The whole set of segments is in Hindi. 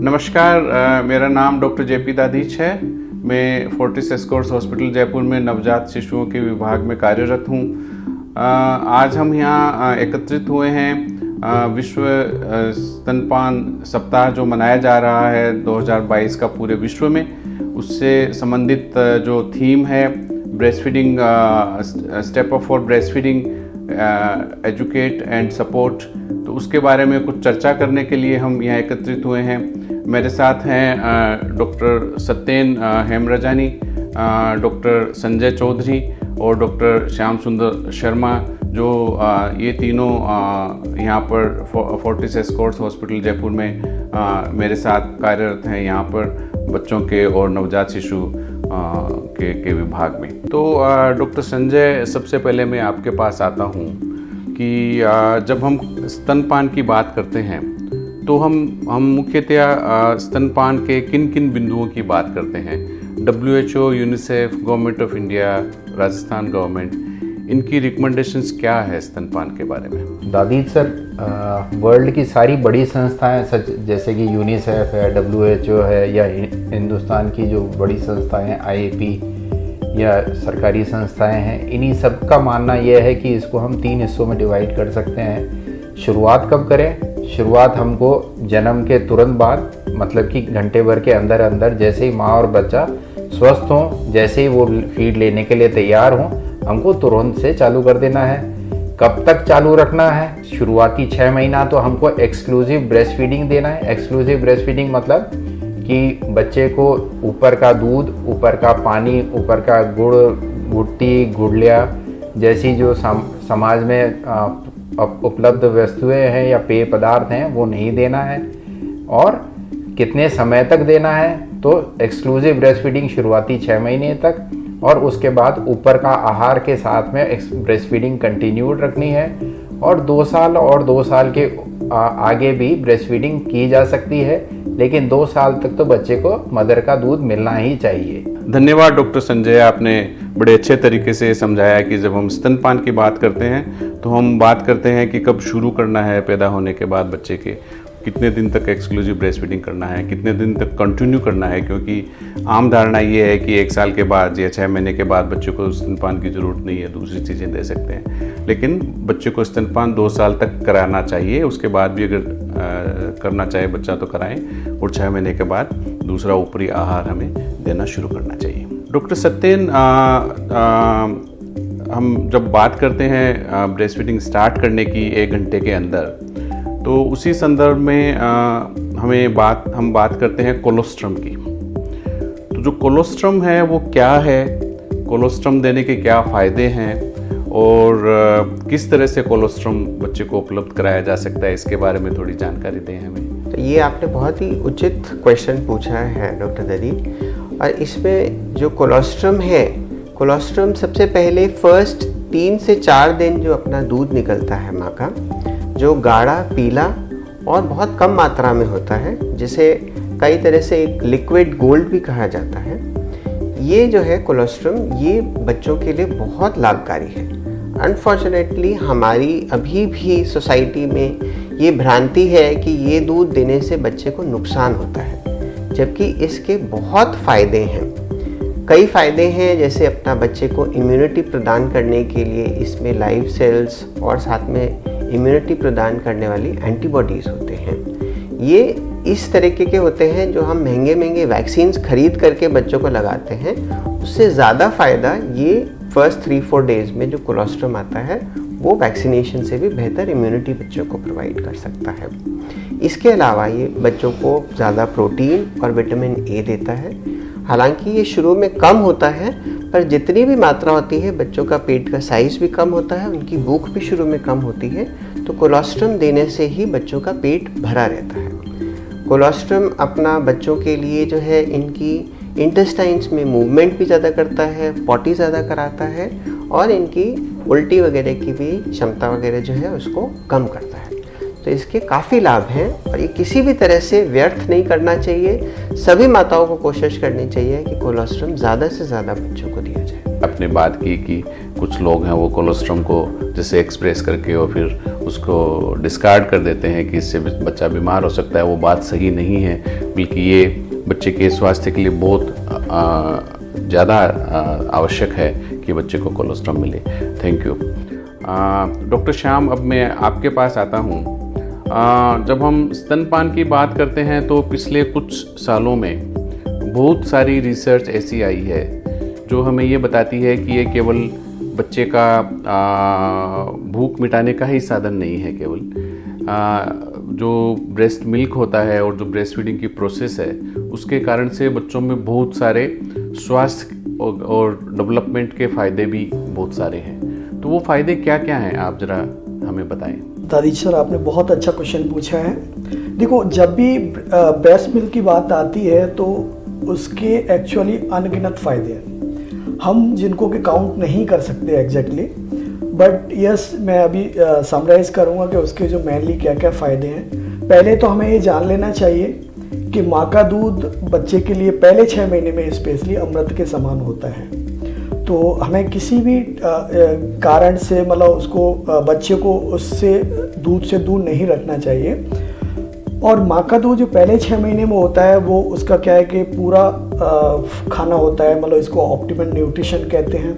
नमस्कार, मेरा नाम डॉक्टर जेपी दादीच है। मैं फोर्टिस एस्कॉर्ट्स हॉस्पिटल जयपुर में नवजात शिशुओं के विभाग में कार्यरत हूँ। आज हम यहाँ एकत्रित हुए हैं विश्व स्तनपान सप्ताह जो मनाया जा रहा है 2022 का पूरे विश्व में, उससे संबंधित जो थीम है breast feeding, step up for breast feeding, educate and support, तो उसके बारे में कुछ चर्चा करने के लिए हम यहाँ एकत्रित हुए हैं। मेरे साथ हैं डॉक्टर सत्येन हेमरजानी, डॉक्टर संजय चौधरी और डॉक्टर श्याम सुंदर शर्मा, जो ये तीनों यहाँ पर फोर्टिस एस्कॉर्ट्स हॉस्पिटल जयपुर में मेरे साथ कार्यरत हैं, यहाँ पर बच्चों के और नवजात शिशु के विभाग में। तो डॉक्टर संजय, सबसे पहले मैं आपके पास आता हूँ कि जब हम स्तनपान की बात करते हैं तो हम मुख्यतया स्तनपान के किन किन बिंदुओं की बात करते हैं? WHO, UNICEF, government of India, Rajasthan government, इनकी रिकमेंडेशंस क्या है स्तनपान के बारे में? दादीज सर, वर्ल्ड की सारी बड़ी संस्थाएं सच जैसे कि यूनिसेफ है, WHO है, या हिंदुस्तान की जो बड़ी संस्थाएं हैं IAP या सरकारी संस्थाएं हैं, इन्हीं सब का मानना यह है कि इसको हम 3 हिस्सों में डिवाइड कर सकते हैं। शुरुआत कब करें? शुरुआत हमको जन्म के तुरंत बाद, मतलब कि घंटे भर के अंदर अंदर, जैसे ही माँ और बच्चा स्वस्थ हों, जैसे ही वो फीड लेने के लिए तैयार हों, हमको तुरंत से चालू कर देना है। कब तक चालू रखना है? शुरुआती 6 महीना तो हमको एक्सक्लूसिव ब्रेस्ट फीडिंग देना है। एक्सक्लूसिव ब्रेस्ट फीडिंग मतलब कि बच्चे को ऊपर का दूध, ऊपर का पानी, ऊपर का गुड़, गुट्टी, गुड़लिया जैसी जो समाज में उपलब्ध वस्तुएं हैं या पेय पदार्थ हैं वो नहीं देना है। और कितने समय तक देना है? तो एक्सक्लूसिव ब्रेस्ट फीडिंग शुरुआती 6 महीने तक, और उसके बाद ऊपर का आहार के साथ में ब्रेस्ट फीडिंग कंटिन्यूड रखनी है। और 2 साल और 2 साल के आगे भी ब्रेस्ट फीडिंग की जा सकती है, लेकिन 2 साल तक तो बच्चे को मदर का दूध मिलना ही चाहिए। धन्यवाद डॉक्टर संजय, आपने बड़े अच्छे तरीके से समझाया कि जब हम स्तनपान की बात करते हैं तो हम बात करते हैं कि कब शुरू करना है, पैदा होने के बाद बच्चे के कितने दिन तक एक्सक्लूसिव ब्रेस्ट फीडिंग करना है, कितने दिन तक कंटिन्यू करना है, क्योंकि आम धारणा ये है कि 1 साल के बाद या 6 महीने के बाद बच्चे को स्तनपान की ज़रूरत नहीं है, दूसरी चीज़ें दे सकते हैं। लेकिन बच्चे को स्तनपान 2 साल तक कराना चाहिए, उसके बाद भी अगर करना चाहे बच्चा तो कराएं, और 6 महीने के बाद दूसरा ऊपरी आहार हमें देना शुरू करना चाहिए। डॉक्टर सत्येन, हम जब बात करते हैं ब्रेस्ट फीडिंग स्टार्ट करने की 1 घंटे के अंदर, तो उसी संदर्भ में हम बात करते हैं कोलोस्ट्रम की। तो जो कोलोस्ट्रम है वो क्या है, कोलोस्ट्रम देने के क्या फ़ायदे हैं, और किस तरह से कोलोस्ट्रम बच्चे को उपलब्ध कराया जा सकता है, इसके बारे में थोड़ी जानकारी दें हमें। तो ये आपने बहुत ही उचित क्वेश्चन पूछा है डॉक्टर ददी। और इसमें जो कोलोस्ट्रम है, कोलोस्ट्रम सबसे पहले फर्स्ट 3 से 4 दिन जो अपना दूध निकलता है माँ का, जो गाढ़ा पीला और बहुत कम मात्रा में होता है, जिसे कई तरह से एक लिक्विड गोल्ड भी कहा जाता है, ये जो है कोलोस्ट्रम, ये बच्चों के लिए बहुत लाभकारी है। अनफॉर्चुनेटली हमारी अभी भी सोसाइटी में ये भ्रांति है कि ये दूध देने से बच्चे को नुकसान होता है, जबकि इसके बहुत फ़ायदे हैं। कई फ़ायदे हैं, जैसे अपना बच्चे को इम्यूनिटी प्रदान करने के लिए इसमें लाइव सेल्स और साथ में इम्यूनिटी प्रदान करने वाली एंटीबॉडीज़ होते हैं। ये इस तरीके के होते हैं जो हम महंगे महंगे वैक्सीन्स खरीद करके बच्चों को लगाते हैं, उससे ज़्यादा फ़ायदा ये फर्स्ट 3-4 डेज़ में जो कोलोस्ट्रम आता है वो वैक्सीनेशन से भी बेहतर इम्यूनिटी बच्चों को प्रोवाइड कर सकता है। इसके अलावा ये बच्चों को ज़्यादा प्रोटीन और विटामिन ए देता है। हालांकि ये शुरू में कम होता है, पर जितनी भी मात्रा होती है बच्चों का पेट का साइज़ भी कम होता है, उनकी भूख भी शुरू में कम होती है। तो कोलोस्ट्रम देने से ही बच्चों का पेट भरा रहता है। कोलोस्ट्रम अपना बच्चों के लिए जो है इनकी इंटेस्टाइन्स में मूवमेंट भी ज़्यादा करता है, पॉटी ज़्यादा कराता है, और इनकी उल्टी वगैरह की भी क्षमता वगैरह जो है उसको कम करता है। तो इसके काफ़ी लाभ हैं और ये किसी भी तरह से व्यर्थ नहीं करना चाहिए। सभी माताओं को कोशिश करनी चाहिए कि कोलोस्ट्रम ज़्यादा से ज़्यादा बच्चों को दिया जाए। आपने बात की कि कुछ लोग हैं वो कोलोस्ट्रम को जैसे एक्सप्रेस करके और फिर उसको डिस्कार्ड कर देते हैं कि इससे बच्चा बीमार हो सकता है। वो बात सही नहीं है, बल्कि ये बच्चे के स्वास्थ्य के लिए बहुत ज़्यादा आवश्यक है कि बच्चे को कोलोस्ट्रम मिले। Thank you. डॉक्टर श्याम, अब मैं आपके पास आता हूँ। जब हम स्तनपान की बात करते हैं तो पिछले कुछ सालों में बहुत सारी रिसर्च ऐसी आई है जो हमें ये बताती है कि ये केवल बच्चे का भूख मिटाने का ही साधन नहीं है। केवल जो ब्रेस्ट मिल्क होता है और जो ब्रेस्ट फीडिंग की प्रोसेस है उसके कारण से बच्चों में बहुत सारे स्वास्थ्य और डेवलपमेंट के फ़ायदे भी बहुत सारे हैं। तो वो फ़ायदे क्या क्या हैं, आप ज़रा हमें बताएं। दादीज सर, आपने बहुत अच्छा क्वेश्चन पूछा है। देखो, जब भी ब्रेस्ट मिल्क की बात आती है तो उसके एक्चुअली अनगिनत फ़ायदे हैं, हम जिनको कि काउंट नहीं कर सकते एग्जैक्टली, बट यस मैं अभी समराइज़ करूँगा कि उसके जो मेनली क्या क्या फ़ायदे हैं। पहले तो हमें ये जान लेना चाहिए कि माँ का दूध बच्चे के लिए पहले 6 महीने में स्पेशली अमृत के समान होता है। तो हमें किसी भी कारण से मतलब उसको बच्चे को उससे दूध से दूर नहीं रखना चाहिए। और माँ का दूध जो पहले 6 महीने में होता है वो उसका क्या है कि पूरा खाना होता है, मतलब इसको ऑप्टिमल न्यूट्रिशन कहते हैं।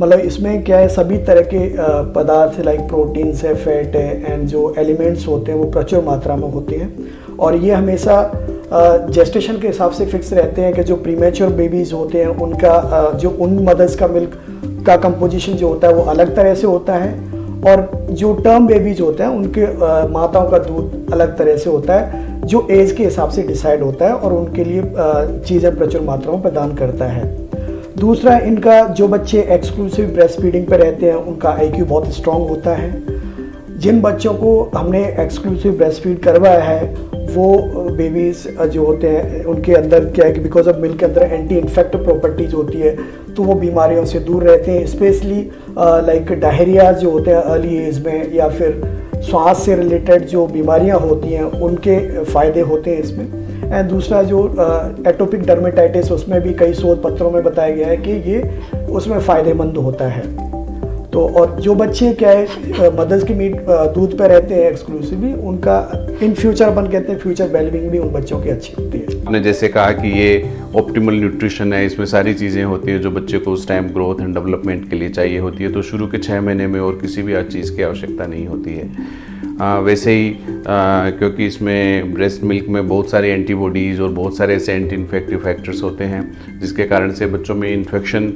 मतलब इसमें क्या है, सभी तरह के पदार्थ लाइक प्रोटीन्स है, फैट है एंड जो एलिमेंट्स होते हैं वो प्रचुर मात्रा में होते हैं। और ये हमेशा जेस्टेशन के हिसाब से फिक्स रहते हैं कि जो प्रीमेच्योर बेबीज़ होते हैं उनका जो उन मदर्स का मिल्क का कंपोजिशन जो होता है वो अलग तरह से होता है, और जो टर्म बेबीज होते हैं उनके माताओं का दूध अलग तरह से होता है जो एज के हिसाब से डिसाइड होता है और उनके लिए चीज़ें प्रचुर मात्रा में प्रदान करता है। दूसरा, इनका जो बच्चे एक्सक्लूसिव ब्रेस्ट फीडिंग पे रहते हैं उनका IQ बहुत स्ट्रॉन्ग होता है। जिन बच्चों को हमने एक्सक्लूसिव ब्रेस्ट फीड करवाया है वो बेबीज़ जो होते हैं उनके अंदर क्या है कि बिकॉज ऑफ मिल्क के अंदर एंटी इन्फेक्टिव प्रॉपर्टीज़ होती है तो वो बीमारियों से दूर रहते हैं, स्पेशली लाइक डायरिया जो होते हैं अर्ली एज में, या फिर श्वास से रिलेटेड जो बीमारियां होती हैं उनके फ़ायदे होते हैं इसमें। एंड दूसरा जो एटोपिक डर्मेटाइटिस, उसमें भी कई शोध पत्रों में बताया गया है कि ये उसमें फ़ायदेमंद होता है। तो और जो बच्चे क्या है मदर्स की मीट दूध पे रहते हैं एक्सक्लूसिवली, उनका इन फ्यूचर अपन कहते हैं फ्यूचर वेलबींग भी उन बच्चों की अच्छी होती है। आपने जैसे कहा कि ये ऑप्टिमल न्यूट्रिशन है, इसमें सारी चीज़ें होती हैं जो बच्चे को उस टाइम ग्रोथ एंड डेवलपमेंट के लिए चाहिए होती है। तो शुरू के 6 महीने में और किसी भी चीज़ की आवश्यकता नहीं होती है। वैसे ही क्योंकि इसमें ब्रेस्ट मिल्क में बहुत सारे एंटीबॉडीज़ और बहुत सारे ऐसे एंटी इन्फेक्टिव फैक्टर्स होते हैं जिसके कारण से बच्चों में इन्फेक्शन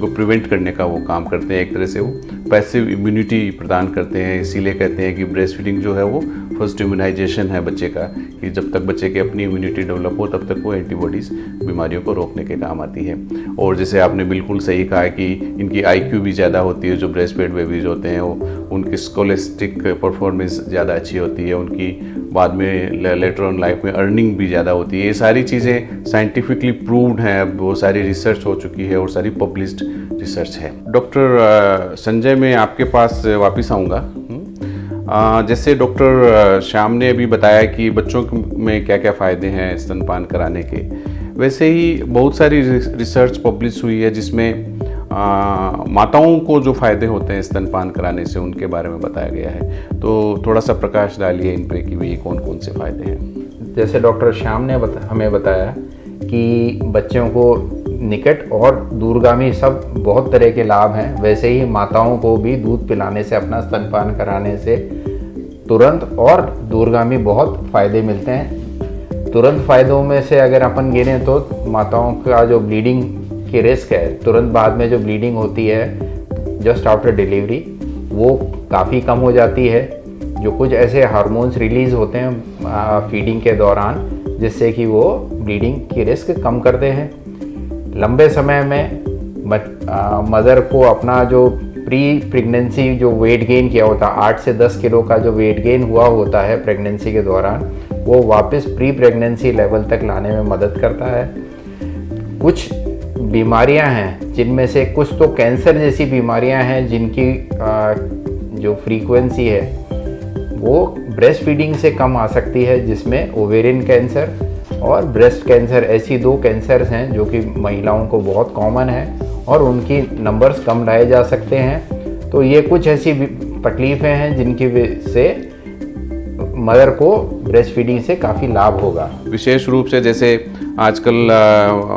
को प्रिवेंट करने का वो काम करते हैं। एक तरह से वो पैसिव इम्यूनिटी प्रदान करते हैं। इसीलिए कहते हैं कि ब्रेस्ट फीडिंग जो है वो फर्स्ट इम्यूनाइजेशन है बच्चे का, कि जब तक बच्चे की अपनी इम्यूनिटी डेवलप हो तब तक वो एंटीबॉडीज़ बीमारियों को रोकने के काम आती है। और जैसे आपने बिल्कुल सही कहा कि इनकी IQ भी ज़्यादा होती है। जो ब्रेस्ट फेड बेबीज़ होते हैं वो उनकी स्कोलेस्टिक परफॉर्मेंस ज़्यादा अच्छी होती है, उनकी बाद में लेटर ऑन लाइफ में अर्निंग भी ज़्यादा होती है। ये सारी चीज़ें साइंटिफिकली प्रूव्ड हैं, अब वो सारी रिसर्च हो चुकी है और सारी पब्लिश्ड रिसर्च है। डॉक्टर संजय, मैं आपके पास वापस आऊँगा। जैसे डॉक्टर श्याम ने अभी बताया कि बच्चों में क्या क्या फ़ायदे हैं स्तनपान कराने के, वैसे ही बहुत सारी रिसर्च पब्लिश हुई है जिसमें माताओं को जो फ़ायदे होते हैं स्तनपान कराने से उनके बारे में बताया गया है। तो थोड़ा सा प्रकाश डालिए इन पर कि भी कौन कौन से फ़ायदे हैं। जैसे डॉक्टर श्याम ने हमें बताया कि बच्चों को निकट और दूरगामी सब बहुत तरह के लाभ हैं, वैसे ही माताओं को भी दूध पिलाने से, अपना स्तनपान कराने से तुरंत और दूरगामी बहुत फ़ायदे मिलते हैं। तुरंत फ़ायदों में से अगर अपन गिने तो माताओं का जो ब्लीडिंग की रिस्क है, तुरंत बाद में जो ब्लीडिंग होती है जस्ट आफ्टर डिलीवरी, वो काफ़ी कम हो जाती है। जो कुछ ऐसे हार्मोन्स रिलीज़ होते हैं फीडिंग के दौरान जिससे कि वो ब्लीडिंग की रिस्क कम करते हैं। लंबे समय में मदर को अपना जो प्री प्रेगनेंसी जो वेट गेन किया होता है, 8 से 10 किलो का जो वेट गेन हुआ होता है प्रेगनेंसी के दौरान, वो वापस प्री प्रेगनेंसी लेवल तक लाने में मदद करता है। कुछ बीमारियां हैं जिनमें से कुछ तो कैंसर जैसी बीमारियां हैं जिनकी जो फ्रीक्वेंसी है वो ब्रेस्ट फीडिंग से कम आ सकती है, जिसमें ओवेरियन कैंसर और ब्रेस्ट कैंसर ऐसी 2 कैंसर्स हैं जो कि महिलाओं को बहुत कॉमन है और उनकी नंबर्स कम लाए जा सकते हैं। तो ये कुछ ऐसी तकलीफ़ें हैं जिनकी वजह से मदर को ब्रेस्ट फीडिंग से काफ़ी लाभ होगा। विशेष रूप से जैसे आजकल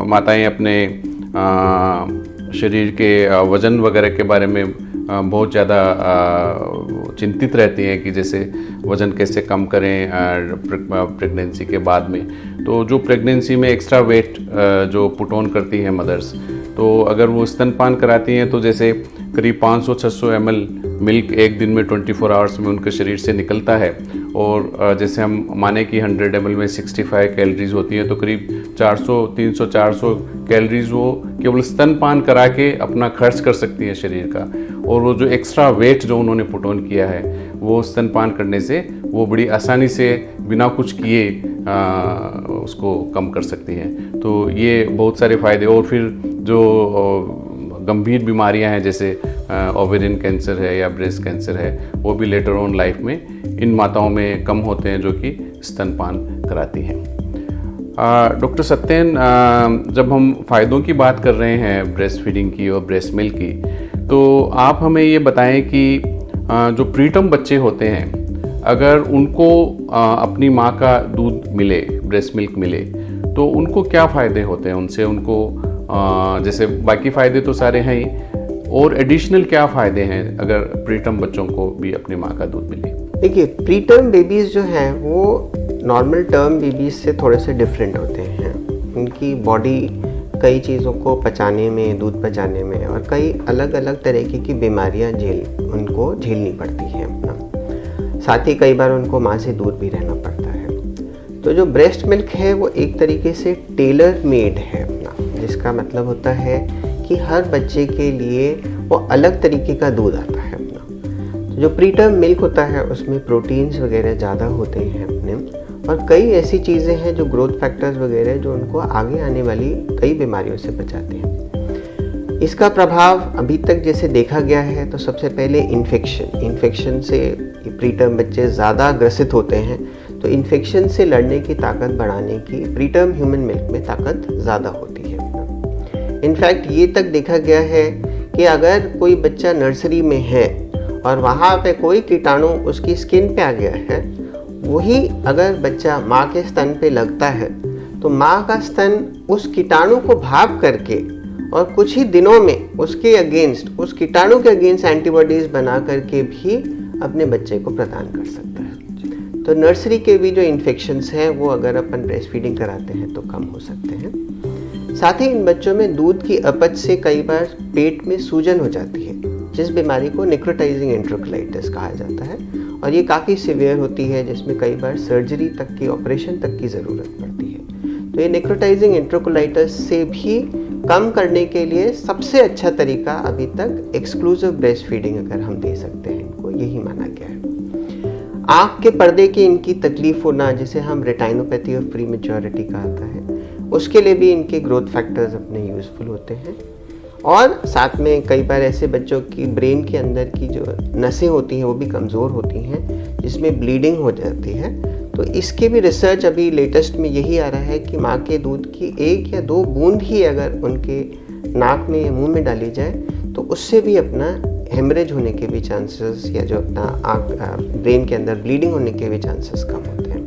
माताएं अपने शरीर के वज़न वगैरह के बारे में बहुत ज़्यादा चिंतित रहती हैं कि जैसे वज़न कैसे कम करें प्रेगनेंसी के बाद में। तो जो प्रेगनेंसी में एक्स्ट्रा वेट जो पुट ऑन करती हैं मदर्स, तो अगर वो स्तनपान कराती हैं तो जैसे करीब 500-600 ml मिल्क एक दिन में 24 आवर्स में उनके शरीर से निकलता है। और जैसे हम माने कि 100 ml में 65 कैलोरीज होती हैं, तो करीब 300-400 कैलोरीज वो केवल स्तनपान करा के अपना खर्च कर सकती हैं शरीर का। और वो जो एक्स्ट्रा वेट जो उन्होंने पुट ऑन किया है वो स्तनपान करने से वो बड़ी आसानी से बिना कुछ किए उसको कम कर सकती हैं। तो ये बहुत सारे फ़ायदे। और फिर जो गंभीर बीमारियां हैं जैसे ओवेरियन कैंसर है या ब्रेस्ट कैंसर है, वो भी लेटर ऑन लाइफ में इन माताओं में कम होते हैं जो कि स्तनपान कराती हैं। डॉक्टर सत्येन, जब हम फ़ायदों की बात कर रहे हैं ब्रेस्ट फीडिंग की और ब्रेस्ट मिल्क की, तो आप हमें ये बताएं कि जो प्रीटर्म बच्चे होते हैं, अगर उनको अपनी माँ का दूध मिले, ब्रेस्ट मिल्क मिले, तो उनको क्या फ़ायदे होते हैं उनसे? उनको जैसे बाकी फ़ायदे तो सारे हैं ही, और एडिशनल क्या फ़ायदे हैं अगर प्रीटर्म बच्चों को भी अपनी माँ का दूध मिले? देखिए, प्रीटर्म बेबीज़ जो हैं वो नॉर्मल टर्म बेबीज़ से थोड़े से डिफरेंट होते हैं। उनकी बॉडी कई चीज़ों को पचाने में, दूध पचाने में, और कई अलग अलग तरीके की बीमारियां उनको झेलनी पड़ती हैं अपना। साथ ही कई बार उनको माँ से दूर भी रहना पड़ता है। तो जो ब्रेस्ट मिल्क है वो एक तरीके से टेलर मेड है अपना, जिसका मतलब होता है कि हर बच्चे के लिए वो अलग तरीके का दूध आता है अपना। तो जो प्रीटर्म मिल्क होता है उसमें प्रोटीन्स वगैरह ज़्यादा होते हैं अपने, और कई ऐसी चीज़ें हैं जो ग्रोथ फैक्टर्स वगैरह जो उनको आगे आने वाली कई बीमारियों से बचाते हैं। इसका प्रभाव अभी तक जैसे देखा गया है तो सबसे पहले इन्फेक्शन से प्रीटर्म बच्चे ज़्यादा ग्रसित होते हैं। तो इन्फेक्शन से लड़ने की ताकत बढ़ाने की प्रीटर्म ह्यूमन मिल्क में ताकत ज़्यादा होती है। इनफैक्ट ये तक देखा गया है कि अगर कोई बच्चा नर्सरी में है और वहाँ पे कोई कीटाणु उसकी स्किन पे आ गया है, वही अगर बच्चा माँ के स्तन पे लगता है तो माँ का स्तन उस कीटाणु को भाप करके और कुछ ही दिनों में उसके अगेंस्ट, उस कीटाणु के अगेंस्ट एंटीबॉडीज़ बना करके भी अपने बच्चे को प्रदान कर सकता है। तो नर्सरी के भी जो इन्फेक्शंस हैं वो अगर अपन ब्रेस्ट फीडिंग कराते हैं तो कम हो सकते हैं। साथ ही इन बच्चों में दूध की अपच से कई बार पेट में सूजन हो जाती है, जिस बीमारी को नेक्रोटाइजिंग एंट्रोकोलाइटिस कहा जाता है, और ये काफ़ी सीवियर होती है जिसमें कई बार सर्जरी तक की, ऑपरेशन तक की ज़रूरत पड़ती है। तो ये नेक्रोटाइजिंग एंट्रोकोलाइटिस से भी कम करने के लिए सबसे अच्छा तरीका अभी तक एक्सक्लूसिव ब्रेस्ट फीडिंग अगर हम दे सकते हैं इनको, यही माना गया है। आँख के पर्दे की इनकी तकलीफ होना, जिसे हम रेटाइनोपैथी ऑफ प्री मैच्योरिटी कहता है, उसके लिए भी इनके ग्रोथ फैक्टर्स अपने यूज़फुल होते हैं। और साथ में कई बार ऐसे बच्चों की ब्रेन के अंदर की जो नसें होती हैं वो भी कमज़ोर होती हैं, जिसमें ब्लीडिंग हो जाती है। तो इसके भी रिसर्च अभी लेटेस्ट में यही आ रहा है कि माँ के दूध की 1 या 2 बूंद ही अगर उनके नाक में या मुंह में डाली जाए तो उससे भी अपना हेमरेज होने के भी चांसेस, या जो अपना ब्रेन के अंदर ब्लीडिंग होने के भी चांसेस कम होते हैं।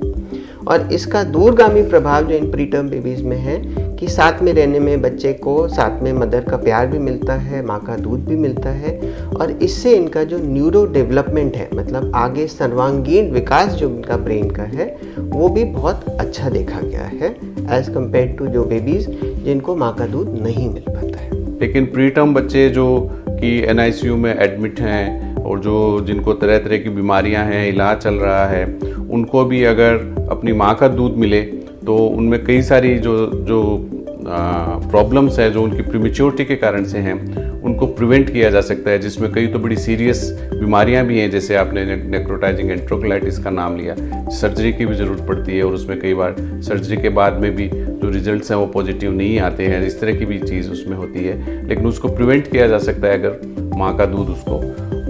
और इसका दूरगामी प्रभाव जो इन प्रीटर्म बेबीज़ में है कि साथ में रहने में बच्चे को साथ में मदर का प्यार भी मिलता है, माँ का दूध भी मिलता है, और इससे इनका जो न्यूरो डेवलपमेंट है, मतलब आगे सर्वांगीण विकास जो इनका ब्रेन का है, वो भी बहुत अच्छा देखा गया है एज़ कम्पेयर टू जो बेबीज़ जिनको माँ का दूध नहीं मिल पाता है। लेकिन प्रीटर्म बच्चे जो कि NICU में एडमिट हैं और जो जिनको तरह तरह की बीमारियां हैं, इलाज चल रहा है, उनको भी अगर अपनी माँ का दूध मिले तो उनमें कई सारी जो प्रॉब्लम्स है जो उनकी प्रीमेच्योरिटी के कारण से हैं, उनको प्रिवेंट किया जा सकता है, जिसमें कई तो बड़ी सीरियस बीमारियां भी हैं, जैसे आपने नेक्रोटाइजिंग एंट्रोकोलाइटिस का नाम लिया, सर्जरी की भी ज़रूरत पड़ती है और उसमें कई बार सर्जरी के बाद में भी जो रिजल्ट्स हैं वो पॉजिटिव नहीं आते हैं, इस तरह की भी चीज़ उसमें होती है। लेकिन उसको प्रिवेंट किया जा सकता है अगर माँ का दूध उसको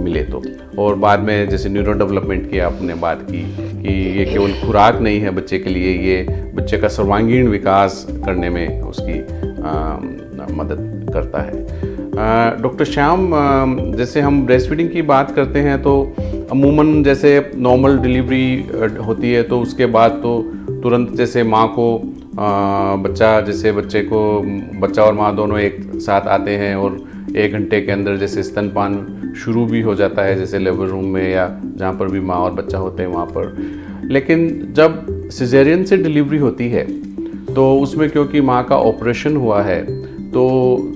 मिले तो। और बाद में जैसे न्यूरो डेवलपमेंट की आपने बात की कि ये केवल खुराक नहीं है बच्चे के लिए, ये बच्चे का सर्वांगीण विकास करने में उसकी मदद करता है। डॉक्टर श्याम, जैसे हम ब्रेस्ट फीडिंग की बात करते हैं तो अमूमन जैसे नॉर्मल डिलीवरी होती है तो उसके बाद तो तुरंत जैसे माँ को बच्चा और माँ दोनों एक साथ आते हैं और 1 घंटे के अंदर जैसे स्तनपान शुरू भी हो जाता है, जैसे लेबर रूम में या जहाँ पर भी माँ और बच्चा होते हैं वहाँ पर। लेकिन जब सिजेरियन से डिलीवरी होती है तो उसमें क्योंकि माँ का ऑपरेशन हुआ है तो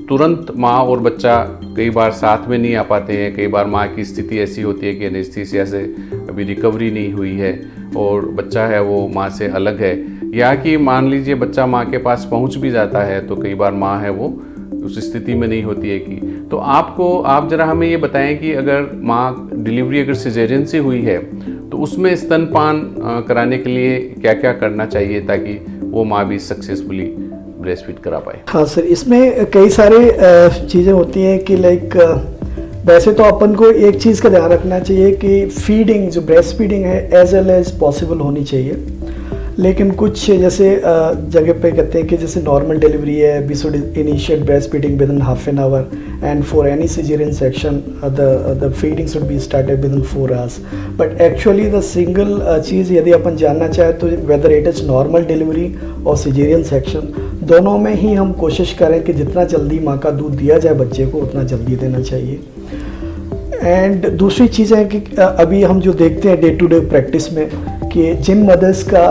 तुरंत माँ और बच्चा कई बार साथ में नहीं आ पाते हैं। कई बार माँ की स्थिति ऐसी होती है कि एनेस्थीसिया से अभी रिकवरी नहीं हुई है और बच्चा है वो माँ से अलग है, या कि मान लीजिए बच्चा माँ के पास पहुँच भी जाता है तो कई बार माँ है वो उस स्थिति में नहीं होती है कि। तो आप ज़रा हमें ये बताएं कि अगर माँ डिलीवरी अगर सिजेरियन से हुई है तो उसमें स्तनपान कराने के लिए क्या क्या करना चाहिए ताकि वो माँ भी सक्सेसफुली ब्रेस्ट फीड करा पाए। हाँ सर, इसमें कई सारे चीज़ें होती हैं कि लाइक वैसे तो अपन को एक चीज़ का ध्यान रखना चाहिए कि फीडिंग जो ब्रेस्ट फीडिंग है एज वेल एज पॉसिबल होनी चाहिए। लेकिन कुछ जैसे जगह पे कहते हैं कि जैसे नॉर्मल डिलीवरी है, we should initiate breast feeding within half an hour and for any caesarean section the feeding should be started within 4 hours. But actually the single चीज़ यदि अपन जानना चाहें तो whether it is normal delivery और सिजेरियन सेक्शन, दोनों में ही हम कोशिश करें कि जितना जल्दी माँ का दूध दिया जाए बच्चे को उतना जल्दी देना चाहिए। एंड दूसरी चीज़ है कि अभी हम जो देखते हैं डे टू डे प्रैक्टिस में कि जिन मदर्स का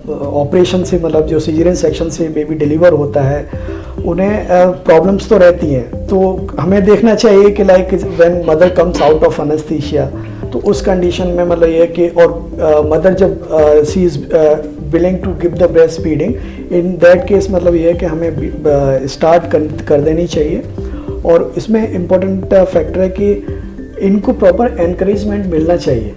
ऑपरेशन से मतलब जो सिजेरियन सेक्शन से बेबी डिलीवर होता है उन्हें प्रॉब्लम्स तो रहती हैं, तो हमें देखना चाहिए कि like when mother comes out of anaesthesia तो उस कंडीशन में मतलब ये कि और मदर जब she is willing to give the breast feeding, in that case मतलब ये है कि हमें स्टार्ट कर देनी चाहिए। और इसमें इम्पोर्टेंट फैक्टर है कि इनको प्रॉपर एनकरेजमेंट मिलना चाहिए।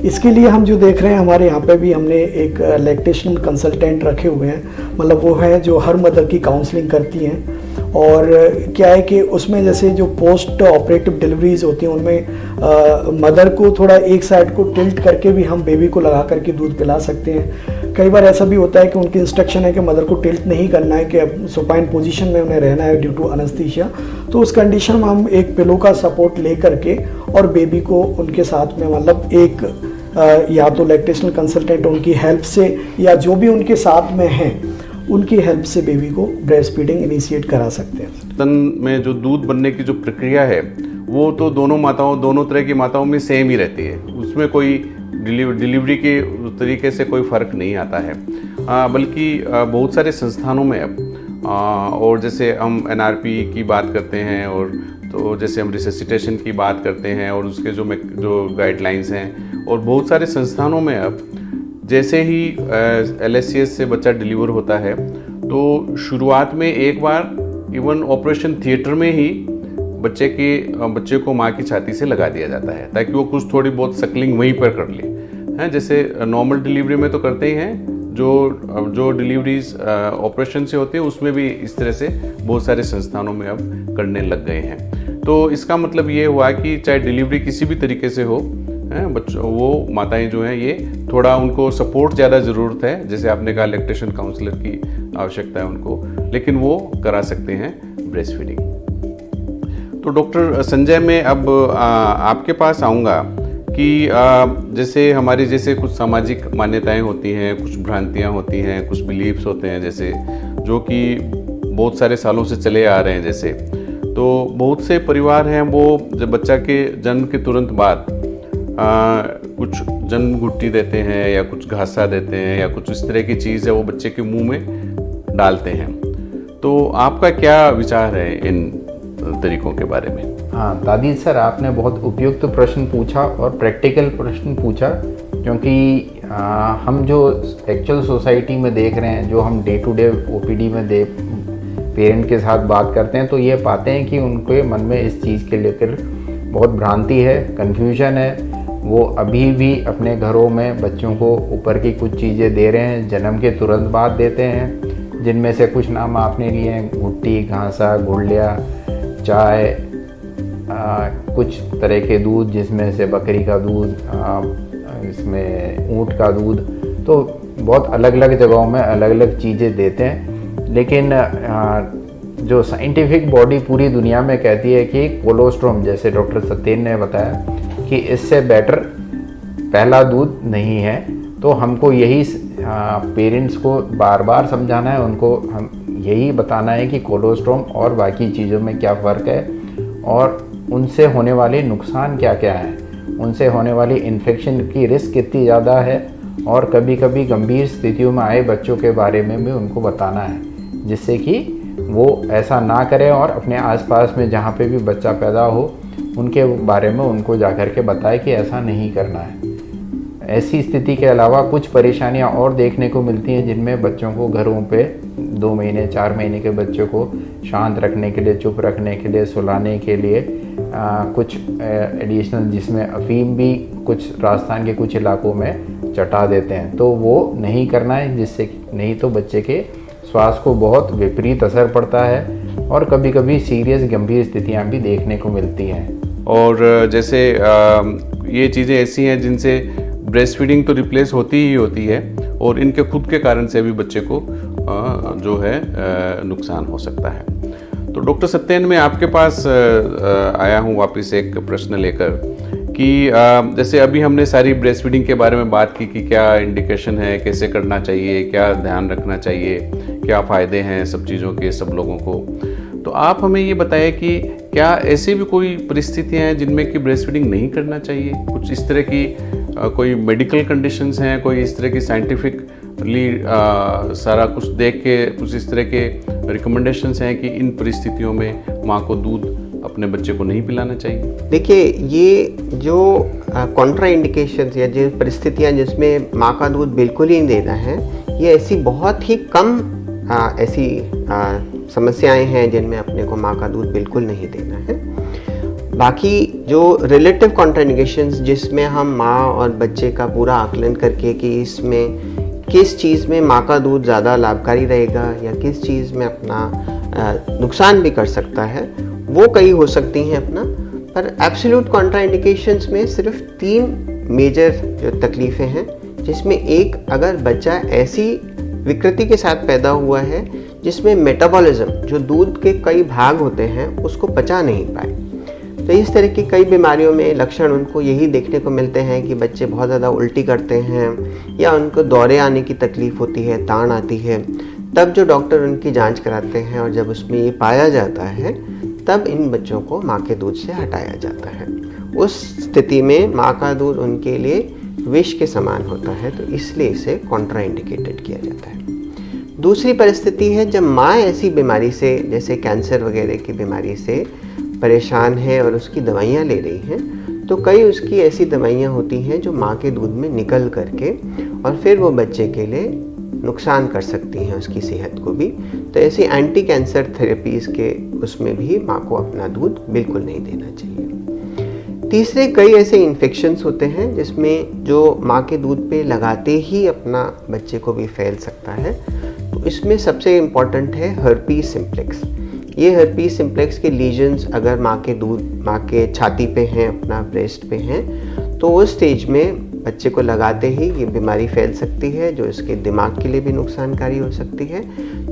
इसके लिए हम जो देख रहे हैं हमारे यहाँ पे भी हमने एक लैक्टेशन कंसल्टेंट रखे हुए हैं, मतलब वो है जो हर मदर की काउंसलिंग करती हैं। और क्या है कि उसमें जैसे जो पोस्ट ऑपरेटिव डिलीवरीज होती हैं उनमें मदर को थोड़ा एक साइड को टिल्ट करके भी हम बेबी को लगा करके दूध पिला सकते हैं। कई बार ऐसा भी होता है कि उनकी इंस्ट्रक्शन है कि मदर को टिल्ट नहीं करना है, कि सुपाइन पोजीशन में उन्हें रहना है ड्यू टू एनेस्थीसिया, तो उस कंडीशन में हम एक पिलो का सपोर्ट ले करके और बेबी को उनके साथ में मतलब एक या तो लैक्टेशनल कंसल्टेंट उनकी हेल्प से या जो भी उनके साथ में हैं उनकी हेल्प से बेबी को ब्रेस्ट फीडिंग इनिशिएट करा सकते हैं। स्तन में जो दूध बनने की जो प्रक्रिया है वो तो दोनों तरह की माताओं में सेम ही रहती है, उसमें कोई डिलीवरी के तरीके से कोई फ़र्क नहीं आता है। बल्कि बहुत सारे संस्थानों में अब और जैसे हम NRP की बात करते हैं और तो जैसे हम रिससिटेशन की बात करते हैं और उसके जो गाइडलाइंस हैं, और बहुत सारे संस्थानों में अब जैसे ही LSCS से बच्चा डिलीवर होता है तो शुरुआत में एक बार इवन ऑपरेशन थिएटर में ही बच्चे को माँ की छाती से लगा दिया जाता है ताकि वो कुछ थोड़ी बहुत सकलिंग वहीं पर कर ले हैं। जैसे नॉर्मल डिलीवरी में तो करते ही हैं, जो डिलीवरीज ऑपरेशन से होते हैं उसमें भी इस तरह से बहुत सारे संस्थानों में अब करने लग गए हैं। तो इसका मतलब ये हुआ कि चाहे डिलीवरी किसी भी तरीके से हो, वो माताएं जो हैं ये थोड़ा उनको सपोर्ट ज़्यादा ज़रूरत है, जैसे आपने कहा लैक्टेशन काउंसलर की आवश्यकता है उनको, लेकिन वो करा सकते हैं ब्रेस्ट फीडिंग। तो डॉक्टर संजय, मैं अब आपके पास आऊँगा कि जैसे हमारी जैसे कुछ सामाजिक मान्यताएं होती हैं, कुछ भ्रांतियां होती हैं, कुछ बिलीव्स होते हैं जैसे जो कि बहुत सारे सालों से चले आ रहे हैं। जैसे तो बहुत से परिवार हैं वो जब बच्चा के जन्म के तुरंत बाद कुछ जन्म घुट्टी देते हैं या कुछ घासा देते हैं या कुछ इस तरह की चीज़ है वो बच्चे के मुंह में डालते हैं। तो आपका क्या विचार है इन तरीकों के बारे में? हाँ दादी सर, आपने बहुत उपयुक्त प्रश्न पूछा और प्रैक्टिकल प्रश्न पूछा, क्योंकि हम जो एक्चुअल सोसाइटी में देख रहे हैं, जो हम डे टू डे OPD में पेरेंट के साथ बात करते हैं तो ये पाते हैं कि उनके मन में इस चीज़ के लेकर बहुत भ्रांति है, कन्फ्यूजन है। वो अभी भी अपने घरों में बच्चों को ऊपर की कुछ चीज़ें दे रहे हैं, जन्म के तुरंत बाद देते हैं, जिनमें से कुछ नाम आपने लिए हैं, घुट्टी, घासा, गुड़लिया, चाय, कुछ तरह के दूध जिसमें से बकरी का दूध, इसमें ऊँट का दूध, तो बहुत अलग अलग जगहों में अलग अलग चीज़ें देते हैं। लेकिन जो साइंटिफिक बॉडी पूरी दुनिया में कहती है कि कोलोस्ट्रोम, जैसे डॉक्टर सत्येन ने बताया कि इससे बेटर पहला दूध नहीं है, तो हमको यही पेरेंट्स को बार बार समझाना है, उनको हम यही बताना है कि कोलोस्ट्रोम और बाकी चीज़ों में क्या फ़र्क है और उनसे होने वाले नुकसान क्या क्या हैं, उनसे होने वाली इन्फेक्शन की रिस्क कितनी ज़्यादा है, और कभी कभी गंभीर स्थितियों में आए बच्चों के बारे में भी उनको बताना है, जिससे कि वो ऐसा ना करें और अपने आसपास में जहाँ पे भी बच्चा पैदा हो उनके बारे में उनको जाकर के बताए कि ऐसा नहीं करना है। ऐसी स्थिति के अलावा कुछ परेशानियां और देखने को मिलती हैं, जिनमें बच्चों को घरों पे 2 महीने 4 महीने के बच्चों को शांत रखने के लिए, चुप रखने के लिए, सुलाने के लिए कुछ एडिशनल, जिसमें अफीम भी कुछ राजस्थान के कुछ इलाकों में चटा देते हैं, तो वो नहीं करना है, जिससे नहीं तो बच्चे के स्वास्थ्य को बहुत विपरीत असर पड़ता है और कभी कभी सीरियस गंभीर स्थितियां भी देखने को मिलती हैं। और जैसे ये चीज़ें ऐसी हैं जिनसे ब्रेस्ट फीडिंग तो रिप्लेस होती ही होती है, और इनके खुद के कारण से भी बच्चे को जो है नुकसान हो सकता है। तो डॉक्टर सत्येन, मैं आपके पास आया हूँ वापस एक प्रश्न लेकर कि जैसे अभी हमने सारी ब्रेस्ट फीडिंग के बारे में बात की कि क्या इंडिकेशन है, कैसे करना चाहिए, क्या ध्यान रखना चाहिए, क्या फ़ायदे हैं सब चीज़ों के सब लोगों को। तो आप हमें ये बताएं कि क्या ऐसी भी कोई परिस्थितियां हैं जिनमें कि ब्रेस्ट फीडिंग नहीं करना चाहिए? कुछ इस तरह की कोई मेडिकल कंडीशंस हैं, कोई इस तरह की साइंटिफिकली सारा कुछ देख के कुछ इस तरह के रिकमेंडेशंस हैं कि इन परिस्थितियों में माँ को दूध अपने बच्चे को नहीं पिलाना चाहिए? देखिए, ये जो कॉन्ट्रा इंडिकेशंस या जो परिस्थितियाँ जिसमें माँ का दूध बिल्कुल ही नहीं देना है, ये ऐसी बहुत ही कम ऐसी समस्याएं हैं जिनमें अपने को माँ का दूध बिल्कुल नहीं देना है। बाकी जो रिलेटिव कॉन्ट्राइंडिकेशंस जिसमें हम माँ और बच्चे का पूरा आकलन करके कि इसमें किस चीज़ में माँ का दूध ज़्यादा लाभकारी रहेगा या किस चीज़ में अपना नुकसान भी कर सकता है, वो कई हो सकती हैं अपना। पर एब्सोल्यूट कॉन्ट्राइंडिकेशंस में सिर्फ 3 मेजर जो तकलीफ़ें हैं, जिसमें एक, अगर बच्चा ऐसी विकृति के साथ पैदा हुआ है जिसमें मेटाबॉलिज्म, जो दूध के कई भाग होते हैं, उसको पचा नहीं पाए। तो इस तरह की कई बीमारियों में लक्षण उनको यही देखने को मिलते हैं कि बच्चे बहुत ज़्यादा उल्टी करते हैं या उनको दौरे आने की तकलीफ़ होती है, ताड़ आती है। तब जो डॉक्टर उनकी जांच कराते हैं और जब उसमें ये पाया जाता है, तब इन बच्चों को माँ के दूध से हटाया जाता है। उस स्थिति में माँ का दूध उनके लिए विष के समान होता है, तो इसलिए इसे कॉन्ट्राइंडिकेटेड किया जाता है। दूसरी परिस्थिति है जब माँ ऐसी बीमारी से, जैसे कैंसर वगैरह की बीमारी से परेशान है और उसकी दवाइयाँ ले रही हैं, तो कई उसकी ऐसी दवाइयाँ होती हैं जो माँ के दूध में निकल करके और फिर वो बच्चे के लिए नुकसान कर सकती हैं, उसकी सेहत को भी। तो ऐसी एंटी कैंसर थेरेपीज़ के उसमें भी माँ को अपना दूध बिल्कुल नहीं देना चाहिए। तीसरे, कई ऐसे इन्फेक्शंस होते हैं जिसमें जो माँ के दूध पे लगाते ही अपना बच्चे को भी फैल सकता है। तो इसमें सबसे इम्पॉर्टेंट है हर्पीज सिम्प्लेक्स। ये हर्पीज सिम्प्लेक्स के लीजन्स अगर माँ के छाती पे हैं, अपना ब्रेस्ट पे हैं, तो उस स्टेज में बच्चे को लगाते ही ये बीमारी फैल सकती है, जो इसके दिमाग के लिए भी नुकसानकारी हो सकती है।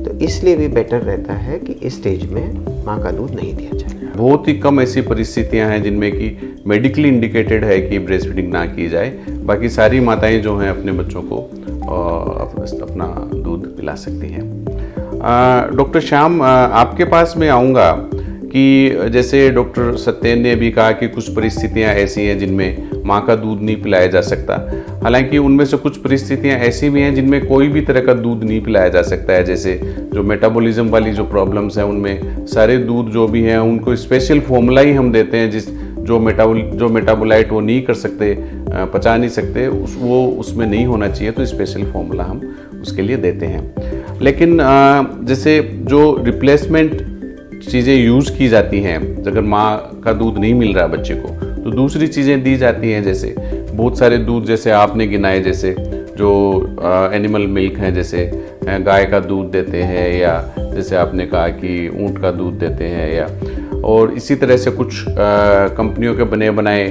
तो इसलिए भी बेटर रहता है कि इस स्टेज में माँ का दूध नहीं दिया जाए। बहुत ही कम ऐसी परिस्थितियां हैं जिनमें कि मेडिकली इंडिकेटेड है कि ब्रेस्ट फीडिंग ना की जाए। बाकी सारी माताएं जो हैं अपने बच्चों को अपना दूध पिला सकती हैं। डॉक्टर श्याम, आपके पास मैं आऊँगा कि जैसे डॉक्टर सत्येन ने भी कहा कि कुछ परिस्थितियां ऐसी हैं जिनमें माँ का दूध नहीं पिलाया जा सकता। हालांकि उनमें से कुछ परिस्थितियां ऐसी भी हैं जिनमें कोई भी तरह का दूध नहीं पिलाया जा सकता है। जैसे जो मेटाबॉलिज्म वाली जो प्रॉब्लम्स हैं, उनमें सारे दूध जो भी हैं उनको स्पेशल फॉर्मूला ही हम देते हैं, जो मेटाबोलाइट वो नहीं कर सकते, पचा नहीं सकते, वो उसमें नहीं होना चाहिए, तो स्पेशल फॉर्मूला हम उसके लिए देते हैं। लेकिन जैसे जो रिप्लेसमेंट चीज़ें यूज़ की जाती हैं, अगर माँ का दूध नहीं मिल रहा बच्चे को, तो दूसरी चीज़ें दी जाती हैं। जैसे बहुत सारे दूध जैसे आपने गिनाए, जैसे जो एनिमल मिल्क हैं, जैसे गाय का दूध देते हैं, या जैसे आपने कहा कि ऊँट का दूध देते हैं, या और इसी तरह से कुछ कंपनियों के बने बनाए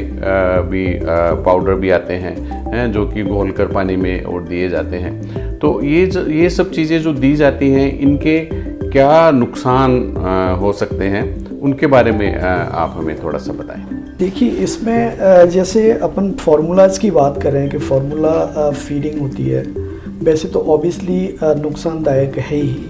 भी पाउडर भी आते हैं जो कि घोल कर पानी में और दिए जाते हैं। तो ये सब चीज़ें जो दी जाती हैं, इनके क्या नुकसान हो सकते हैं, उनके बारे में आप हमें थोड़ा सा बताएं। देखिए, इसमें जैसे अपन फार्मूलाज की बात करें कि फार्मूला फीडिंग होती है, वैसे तो ऑब्वियसली नुकसानदायक है ही,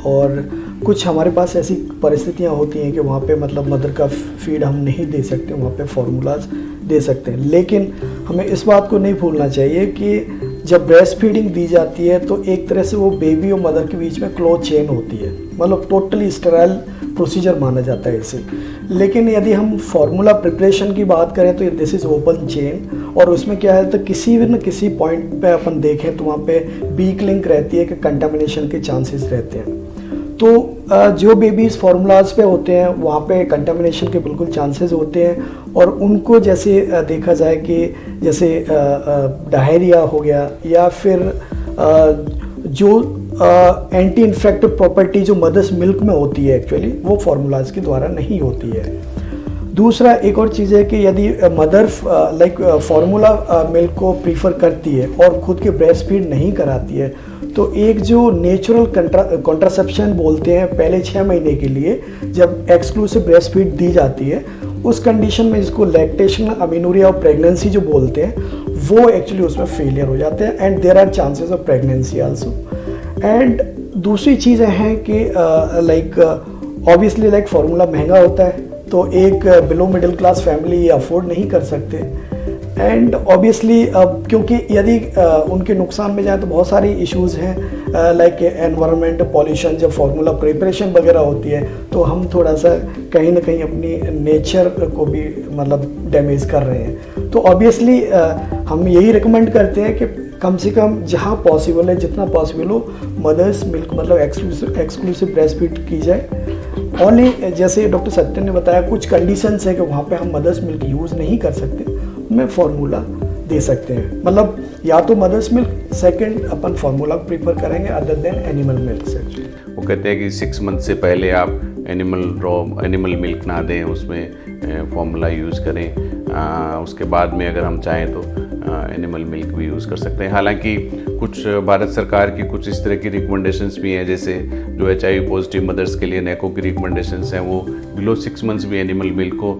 और कुछ हमारे पास ऐसी परिस्थितियां होती हैं कि वहाँ पे मतलब मदर का फीड हम नहीं दे सकते, वहाँ पे फार्मूलाज दे सकते हैं। लेकिन हमें इस बात को नहीं भूलना चाहिए कि जब ब्रेस्ट फीडिंग दी जाती है तो एक तरह से वो बेबी और मदर के बीच में क्लोज चेन होती है, मतलब टोटली स्टेराइल प्रोसीजर माना जाता है इसे। लेकिन यदि हम फार्मूला प्रिपरेशन की बात करें तो दिस इज़ ओपन चेन, और उसमें क्या है तो किसी न किसी पॉइंट पे अपन देखें तो वहाँ पे वीक लिंक रहती है कि कंटामिनेशन के चांसेस रहते हैं। तो जो बेबीज़ फार्मूलाज पे होते हैं वहाँ पे कंटामिनेशन के बिल्कुल चांसेस होते हैं, और उनको जैसे देखा जाए कि जैसे डायरिया हो गया या फिर जो एंटी इन्फेक्टिव प्रॉपर्टी जो मदर्स मिल्क में होती है एक्चुअली वो फार्मूलाज के द्वारा नहीं होती है। दूसरा एक और चीज़ है कि यदि मदर लाइक फार्मूला मिल्क को प्रीफर करती है और खुद के ब्रेस्ट फीड नहीं कराती है, तो एक जो नेचुरल कॉन्ट्रासेप्शन बोलते हैं पहले 6 महीने के लिए जब एक्सक्लूसिव ब्रेस्ट फीड दी जाती है, उस कंडीशन में जिसको लैक्टेशन अमीनोरिया और प्रेगनेंसी जो बोलते हैं वो एक्चुअली उसमें फेलियर हो जाते हैं, and there are chances of pregnancy also. And दूसरी चीज़ें हैं कि लाइक ऑब्वियसली लाइक फार्मूला महंगा होता है, तो एक बिलो मिडिल क्लास फैमिली ये अफोर्ड नहीं कर सकते, एंड ऑब्वियसली क्योंकि यदि उनके नुकसान में जाए तो बहुत सारी इश्यूज़ हैं लाइक एनवायरनमेंट पॉल्यूशन, जब फार्मूला प्रिपरेशन वगैरह होती है तो हम थोड़ा सा कहीं ना कहीं अपनी नेचर को भी मतलब डैमेज कर रहे हैं। तो ऑब्वियसली हम यही रिकमेंड करते हैं कि कम से कम जहाँ पॉसिबल है, जितना पॉसिबल हो, मदर्स मिल्क मतलब एक्सक्लूसिव ब्रेस्ट फीड की जाए। ओनली जैसे डॉक्टर सत्यन ने बताया कुछ कंडीशंस है कि वहाँ पे हम मदर्स मिल्क यूज़ नहीं कर सकते, में फार्मूला दे सकते हैं, मतलब या तो मदर्स मिल्क, सेकंड अपन फार्मूला प्रीफर करेंगे अदर देन एनिमल मिल्क से। वो कहते हैं कि 6 मंथ से पहले आप एनिमल मिल्क ना दें, उसमें फार्मूला यूज़ करें, उसके बाद में अगर हम चाहें तो एनिमल मिल्क भी यूज़ कर सकते हैं। हालांकि कुछ भारत सरकार की कुछ इस तरह की रिकमेंडेशंस भी हैं, जैसे जो HIV पॉजिटिव मदर्स के लिए नेको की रिकमेंडेशंस हैं वो बिलो 6 मंथ्स भी एनिमल मिल्क को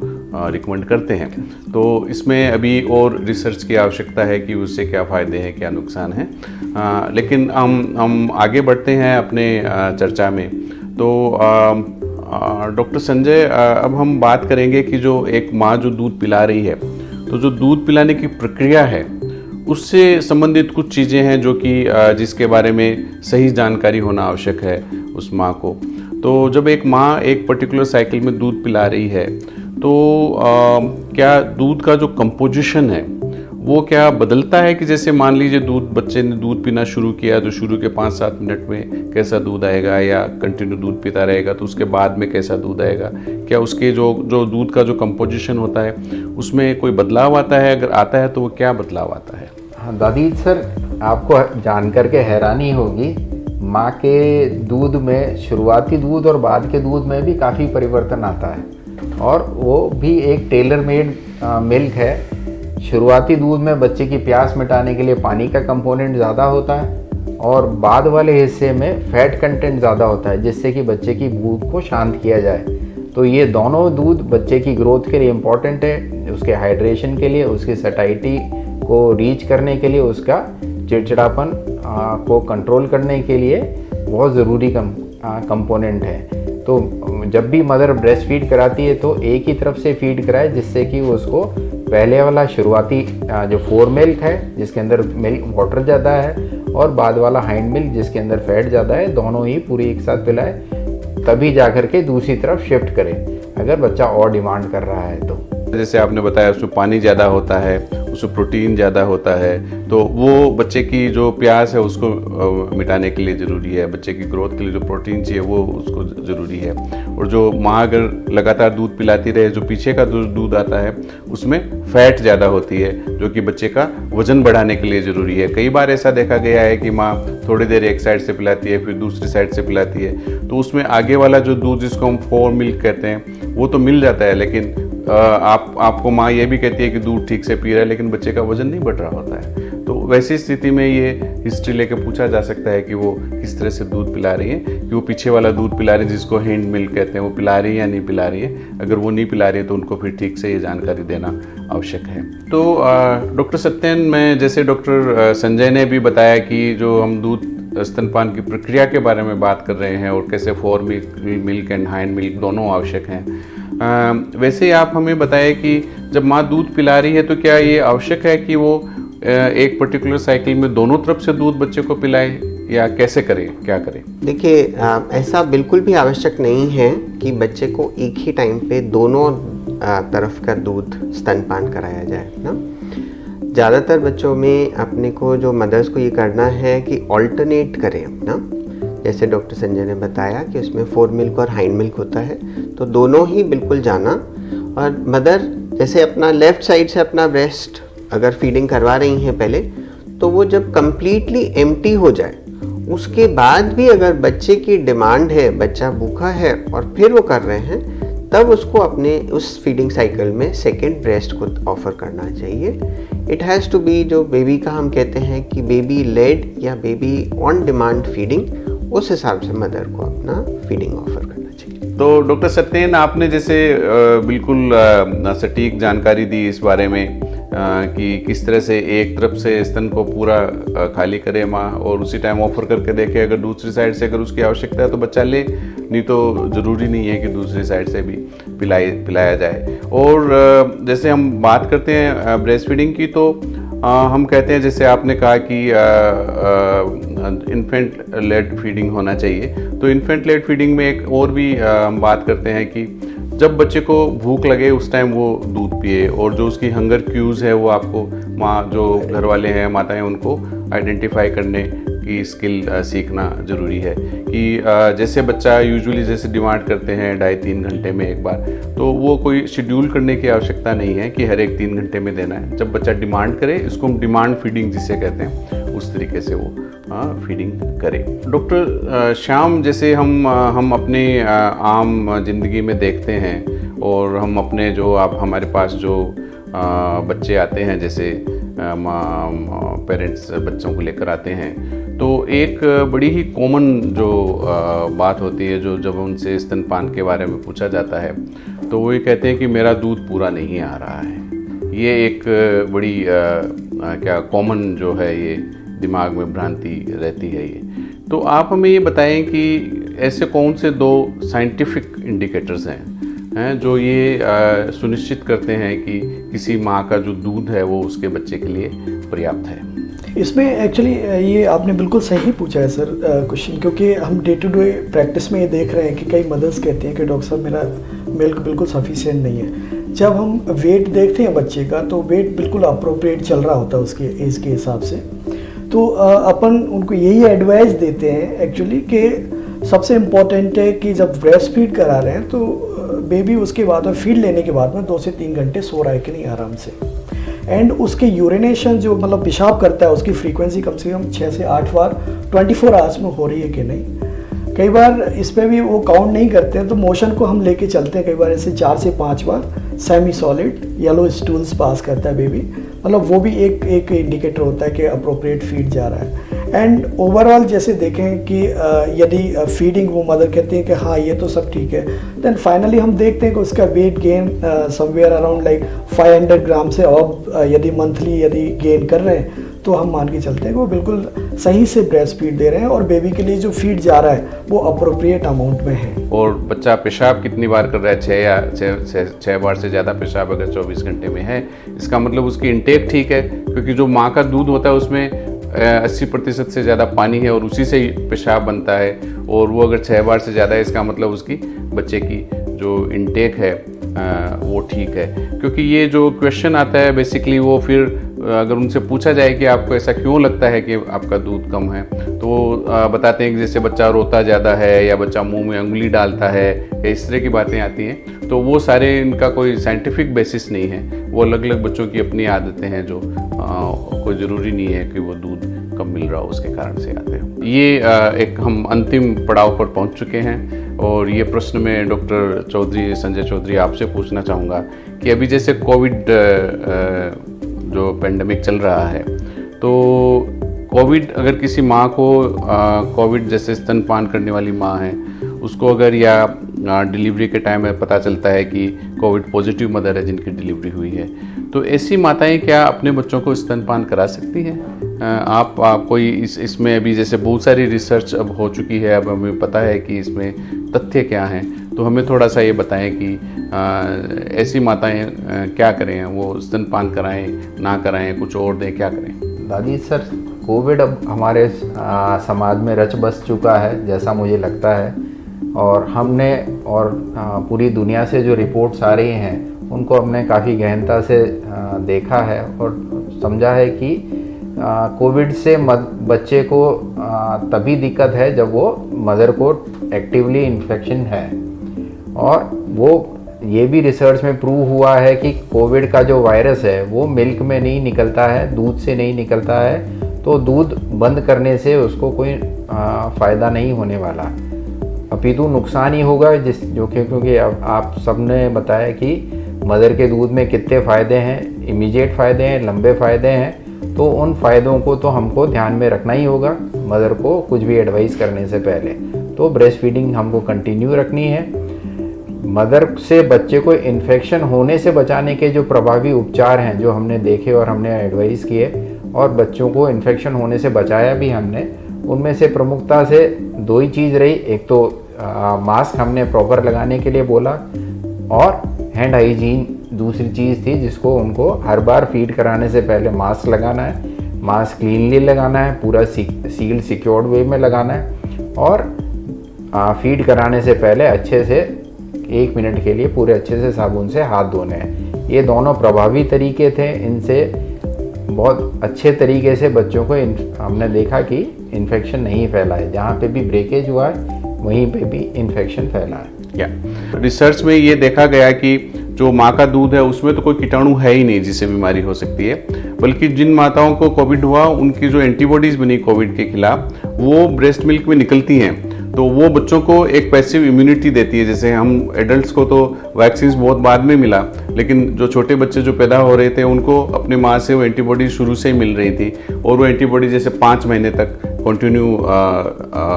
रिकमेंड करते हैं। तो इसमें अभी और रिसर्च की आवश्यकता है कि उससे क्या फ़ायदे हैं, क्या नुकसान हैं। लेकिन हम आगे बढ़ते हैं अपने चर्चा में। तो डॉक्टर संजय, अब हम बात करेंगे कि जो एक माँ जो दूध पिला रही है, तो जो दूध पिलाने की प्रक्रिया है उससे संबंधित कुछ चीज़ें हैं जो कि जिसके बारे में सही जानकारी होना आवश्यक है उस माँ को। तो जब एक माँ एक पर्टिकुलर साइकिल में दूध पिला रही है तो क्या दूध का जो कंपोजिशन है वो क्या बदलता है कि जैसे मान लीजिए बच्चे ने दूध पीना शुरू किया तो शुरू के 5-7 मिनट में कैसा दूध आएगा, या कंटिन्यू दूध पीता रहेगा तो उसके बाद में कैसा दूध आएगा, क्या उसके जो दूध का जो कंपोजिशन होता है उसमें कोई बदलाव आता है? अगर आता है तो वो क्या बदलाव आता है? हाँ दादी सर, आपको जानकर के हैरानी होगी, माँ के दूध में शुरुआती दूध और बाद के दूध में भी काफ़ी परिवर्तन आता है, और वो भी एक टेलर मेड मिल्क है। शुरुआती दूध में बच्चे की प्यास मिटाने के लिए पानी का कंपोनेंट ज़्यादा होता है, और बाद वाले हिस्से में फैट कंटेंट ज़्यादा होता है, जिससे कि बच्चे की भूख को शांत किया जाए। तो ये दोनों दूध बच्चे की ग्रोथ के लिए इम्पॉर्टेंट है, उसके हाइड्रेशन के लिए, उसकी सटाइटी को रीच करने के लिए, उसका चिड़चिड़ापन को कंट्रोल करने के लिए बहुत ज़रूरी कंपोनेंट है। तो जब भी मदर ब्रेस्ट फीड कराती है तो एक ही तरफ से फीड कराए, जिससे कि उसको पहले वाला शुरुआती जो फोर मिल्क है जिसके अंदर मिल्क वाटर ज़्यादा है, और बाद वाला हाइंड मिल्क जिसके अंदर फैट ज़्यादा है, दोनों ही पूरी एक साथ पिलाए, तभी जा कर के दूसरी तरफ शिफ्ट करें अगर बच्चा और डिमांड कर रहा है तो। जैसे आपने बताया उसमें पानी ज़्यादा होता है, उसमें प्रोटीन ज़्यादा होता है, तो वो बच्चे की जो प्यास है उसको मिटाने के लिए ज़रूरी है, बच्चे की ग्रोथ के लिए जो प्रोटीन चाहिए वो उसको ज़रूरी है। और जो माँ अगर लगातार दूध पिलाती रहे, जो पीछे का दूध आता है उसमें फैट ज़्यादा होती है, जो कि बच्चे का वज़न बढ़ाने के लिए ज़रूरी है। कई बार ऐसा देखा गया है कि माँ थोड़ी देर एक साइड से पिलाती है, फिर दूसरी साइड से पिलाती है, तो उसमें आगे वाला जो दूध जिसको हम फोर मिल्क कहते हैं वो तो मिल जाता है, लेकिन आपको माँ ये भी कहती है कि दूध ठीक से पी रहा है, लेकिन बच्चे का वज़न नहीं बढ़ रहा होता है। तो वैसी स्थिति में ये हिस्ट्री लेके पूछा जा सकता है कि वो किस तरह से दूध पिला रही है, कि वो पीछे वाला दूध पिला रही है जिसको हैंड मिल्क कहते हैं, वो पिला रही है या नहीं पिला रही है। अगर वो नहीं पिला रही है तो उनको फिर ठीक से ये जानकारी देना आवश्यक है। तो डॉक्टर सत्यन, मैं जैसे डॉक्टर संजय ने भी बताया कि जो हम दूध स्तनपान की प्रक्रिया के बारे में बात कर रहे हैं और कैसे for milk and hind milk दोनों आवश्यक हैं, वैसे ही आप हमें बताएं कि जब माँ दूध पिला रही है तो क्या ये आवश्यक है कि वो एक पर्टिकुलर साइकिल में दोनों तरफ से दूध बच्चे को पिलाए, या कैसे करें, क्या करें? देखिए, ऐसा बिल्कुल भी आवश्यक नहीं है कि बच्चे को एक ही टाइम पे दोनों तरफ का दूध स्तनपान कराया जाए ना। ज़्यादातर बच्चों में अपने को जो मदर्स को ये करना है कि ऑल्टरनेट करें ना। जैसे डॉक्टर संजय ने बताया कि उसमें फोर मिल्क और हाइंड मिल्क होता है, तो दोनों ही बिल्कुल जाना। और मदर जैसे अपना लेफ़्ट साइड से अपना ब्रेस्ट अगर फीडिंग करवा रही हैं पहले, तो वो जब कम्प्लीटली एम्प्टी हो जाए उसके बाद भी अगर बच्चे की डिमांड है, बच्चा भूखा है और फिर वो कर रहे हैं, तब उसको अपने उस फीडिंग साइकिल में सेकेंड ब्रेस्ट को ऑफ़र करना चाहिए। इट हैज़ टू बी, जो बेबी का हम कहते हैं कि बेबी लेड या बेबी ऑन डिमांड फीडिंग, उस हिसाब से मदर को अपना फीडिंग ऑफ़र करना चाहिए। तो डॉक्टर सत्यन, आपने जैसे बिल्कुल सटीक जानकारी दी इस बारे में कि किस तरह से एक तरफ से स्तन को पूरा खाली करे माँ और उसी टाइम ऑफर करके देखे, अगर दूसरी साइड से अगर उसकी आवश्यकता है तो बच्चा ले, नहीं तो ज़रूरी नहीं है कि दूसरी साइड से भी पिलाया जाए। और जैसे हम बात करते हैं ब्रेस्ट फीडिंग की, तो हम कहते हैं, जैसे आपने कहा कि इन्फेंट लेड फीडिंग होना चाहिए, तो इन्फेंट लेड फीडिंग में एक और भी हम बात करते हैं कि जब बच्चे को भूख लगे उस टाइम वो दूध पिए, और जो उसकी हंगर क्यूज़ है वो आपको माँ, जो घर वाले हैं, माताएं, उनको आइडेंटिफाई करने की स्किल सीखना ज़रूरी है। कि जैसे बच्चा यूजुअली जैसे डिमांड करते हैं 2.5-3 घंटे में एक बार, तो वो कोई शेड्यूल करने की आवश्यकता नहीं है कि हर एक 3 घंटे में देना है। जब बच्चा डिमांड करे, इसको हम डिमांड फीडिंग जिसे कहते हैं, उस तरीके से वो फीडिंग करे। डॉक्टर श्याम, जैसे हम अपने आम जिंदगी में देखते हैं, और हम अपने जो हमारे पास जो बच्चे आते हैं, जैसे पेरेंट्स बच्चों को लेकर आते हैं, तो एक बड़ी ही कॉमन जो बात होती है, जो जब उनसे स्तनपान के बारे में पूछा जाता है, तो वो ये कहते हैं कि मेरा दूध पूरा नहीं आ रहा है। ये एक बड़ी क्या कॉमन जो है, ये दिमाग में भ्रांति रहती है ये। तो आप हमें ये बताएं कि ऐसे कौन से 2 साइंटिफिक इंडिकेटर्स हैं जो ये सुनिश्चित करते हैं कि किसी माँ का जो दूध है वो उसके बच्चे के लिए पर्याप्त है? इसमें एक्चुअली ये आपने बिल्कुल सही पूछा है सर क्वेश्चन, क्योंकि हम डे टू डे प्रैक्टिस में ये देख रहे हैं कि कई मदर्स कहती हैं कि डॉक्टर साहब मेरा मिल्क बिल्कुल सफिशिएंट नहीं है। जब हम वेट देखते हैं बच्चे का, तो वेट बिल्कुल अप्रोप्रिएट चल रहा होता है उसके एज के हिसाब से। तो अपन उनको यही एडवाइस देते हैं एक्चुअली कि सबसे इम्पॉर्टेंट है कि जब ब्रेस्ट फीड करा रहे हैं तो बेबी उसके बाद में फीड लेने के बाद में 2 से 3 घंटे सो रहा है कि नहीं आराम से, एंड उसके यूरिनेशन जो मतलब पेशाब करता है उसकी फ्रीक्वेंसी कम से कम 6 से 8 बार 24 आवर्स में हो रही है कि नहीं। कई बार इस पर भी वो काउंट नहीं करते हैं, तो मोशन को हम लेके चलते हैं, कई बार ऐसे 4 से 5 बार सेमी सॉलिड येलो स्टूल्स पास करता है बेबी, मतलब वो भी एक इंडिकेटर होता है कि अप्रोप्रिएट फीड जा रहा है। एंड ओवरऑल जैसे देखें कि यदि फीडिंग वो मदर कहती हैं कि हाँ ये तो सब ठीक है, देन फाइनली हम देखते हैं कि उसका weight gain somewhere around like 500 ग्राम से अब यदि मंथली यदि गेन कर रहे हैं, तो हम मान के चलते हैं कि वो बिल्कुल सही से ब्रेस्ट फीड दे रहे हैं और बेबी के लिए जो फीड जा रहा है वो अप्रोप्रिएट अमाउंट में है। और बच्चा पेशाब कितनी बार कर रहा है? 6 या 6 बार से ज़्यादा पेशाब अगर 24 घंटे में है, इसका मतलब उसकी इंटेक ठीक है, क्योंकि जो माँ का दूध होता है उसमें 80% से ज़्यादा पानी है और उसी से ही पेशाब बनता है, और वो अगर 6 बार से ज़्यादा है, इसका मतलब उसकी बच्चे की जो इंटेक है वो ठीक है। क्योंकि ये जो क्वेश्चन आता है बेसिकली, वो फिर अगर उनसे पूछा जाए कि आपको ऐसा क्यों लगता है कि आपका दूध कम है, तो वो बताते हैं कि जैसे बच्चा रोता ज़्यादा है, या बच्चा मुंह में उंगली डालता है, या इस तरह की बातें आती हैं। तो वो सारे इनका कोई साइंटिफिक बेसिस नहीं है, वो अलग अलग बच्चों की अपनी आदतें हैं, जो कोई ज़रूरी नहीं है कि वो दूध कम मिल रहा हो उसके कारण से आते हो। ये एक हम अंतिम पड़ाव पर पहुंच चुके हैं, और ये प्रश्न में डॉक्टर चौधरी, संजय चौधरी, आपसे पूछना चाहूँगा कि अभी जैसे कोविड जो पेंडेमिक चल रहा है, तो कोविड अगर किसी माँ को कोविड जैसे स्तनपान करने वाली माँ है उसको अगर या डिलीवरी के टाइम में पता चलता है कि कोविड पॉजिटिव मदर है जिनकी डिलीवरी हुई है, तो ऐसी माताएं क्या अपने बच्चों को स्तनपान करा सकती हैं? आप कोई इसमें अभी जैसे बहुत सारी रिसर्च अब हो चुकी है, अब हमें पता है कि इसमें तथ्य क्या हैं, तो हमें थोड़ा सा ये बताएं कि ऐसी माताएं क्या करें, वो स्तनपान कराएं ना कराएं, कुछ और दें, क्या करें? दादी सर, कोविड अब हमारे समाज में रच बस चुका है जैसा मुझे लगता है, और हमने और पूरी दुनिया से जो रिपोर्ट्स आ रही हैं उनको हमने काफ़ी गहनता से देखा है और समझा है कि कोविड से बच्चे को तभी दिक्कत है जब वो मदर को एक्टिवली इन्फेक्शन है। और वो ये भी रिसर्च में प्रूव हुआ है कि कोविड का जो वायरस है वो मिल्क में नहीं निकलता है, दूध से नहीं निकलता है, तो दूध बंद करने से उसको कोई फ़ायदा नहीं होने वाला, अपितु नुकसान ही होगा। क्योंकि अब आप सबने बताया कि मदर के दूध में कितने फ़ायदे हैं, इमीडिएट फ़ायदे हैं, लंबे फ़ायदे हैं, तो उन फ़ायदों को तो हमको ध्यान में रखना ही होगा मदर को कुछ भी एडवाइस करने से पहले। तो ब्रेस्ट फीडिंग हमको कंटिन्यू रखनी है। मदर से बच्चे को इन्फेक्शन होने से बचाने के जो प्रभावी उपचार हैं जो हमने देखे और हमने एडवाइस किए और बच्चों को इन्फेक्शन होने से बचाया भी हमने, उनमें से प्रमुखता से दो ही चीज़ रही। एक तो मास्क हमने प्रॉपर लगाने के लिए बोला और हैंड हाइजीन दूसरी चीज़ थी, जिसको उनको हर बार फीड कराने से पहले मास्क लगाना है, मास्क क्लीनली लगाना है, पूरा सील्ड सिक्योर्ड वे में लगाना है और फीड कराने से पहले अच्छे से 1 मिनट के लिए पूरे अच्छे से साबुन से हाथ धोने हैं। ये दोनों प्रभावी तरीके थे, इनसे बहुत अच्छे तरीके से बच्चों को हमने देखा कि इन्फेक्शन नहीं फैला है। जहाँ पे भी ब्रेकेज हुआ है वहीं पे भी इन्फेक्शन फैला है। रिसर्च में ये देखा गया कि जो माँ का दूध है उसमें तो कोई कीटाणु है ही नहीं जिससे बीमारी हो सकती है, बल्कि जिन माताओं को कोविड हुआ उनकी जो एंटीबॉडीज़ बनी कोविड के खिलाफ वो ब्रेस्ट मिल्क में निकलती हैं, तो वो बच्चों को एक पैसिव इम्यूनिटी देती है। जैसे हम एडल्ट्स को तो वैक्सीन बहुत बाद में मिला, लेकिन जो छोटे बच्चे जो पैदा हो रहे थे उनको अपने माँ से वो एंटीबॉडी शुरू से ही मिल रही थी और वो एंटीबॉडी जैसे 5 महीने तक कंटिन्यू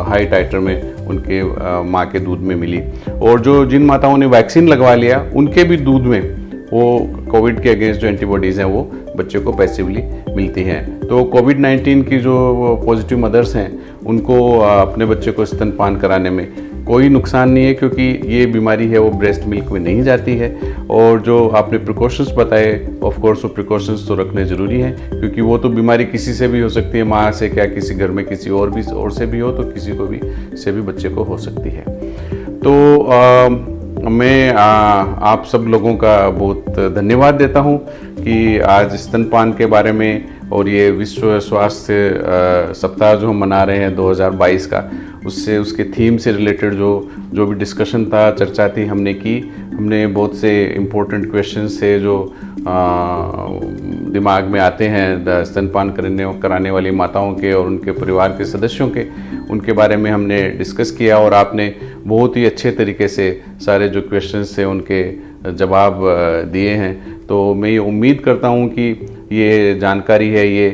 हाई टाइटर में उनके माँ के दूध में मिली। और जो जिन माताओं ने वैक्सीन लगवा लिया उनके भी दूध में वो कोविड के अगेंस्ट जो एंटीबॉडीज़ हैं वो बच्चे को पैसिवली मिलती हैं। तो कोविड-19 की जो पॉजिटिव मदर्स हैं उनको अपने बच्चे को स्तनपान कराने में कोई नुकसान नहीं है, क्योंकि ये बीमारी है वो ब्रेस्ट मिल्क में नहीं जाती है। और जो आपने प्रिकॉशंस बताए, ऑफ कोर्स वो प्रिकॉशंस तो रखने ज़रूरी हैं, क्योंकि वो तो बीमारी किसी से भी हो सकती है, माँ से क्या किसी घर में किसी और से भी हो तो किसी को भी से भी बच्चे को हो सकती है। तो मैं आप सब लोगों का बहुत धन्यवाद देता हूँ कि आज स्तनपान के बारे में और ये विश्व स्वास्थ्य सप्ताह जो हम मना रहे हैं 2022 का, उसके थीम से रिलेटेड जो भी डिस्कशन था, चर्चा थी हमने बहुत से इम्पोर्टेंट क्वेश्चंस थे जो दिमाग में आते हैं स्तनपान कराने वाली माताओं के और उनके परिवार के सदस्यों के, उनके बारे में हमने डिस्कस किया और आपने बहुत ही अच्छे तरीके से सारे जो क्वेश्चंस थे उनके जवाब दिए हैं। तो मैं ये उम्मीद करता हूँ कि ये जानकारी है ये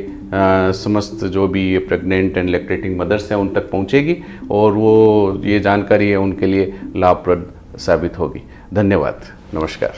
समस्त जो भी ये प्रेग्नेंट एंड लैक्टेटिंग मदर्स हैं उन तक पहुँचेगी और वो ये जानकारी है उनके लिए लाभप्रद साबित होगी। धन्यवाद। नमस्कार।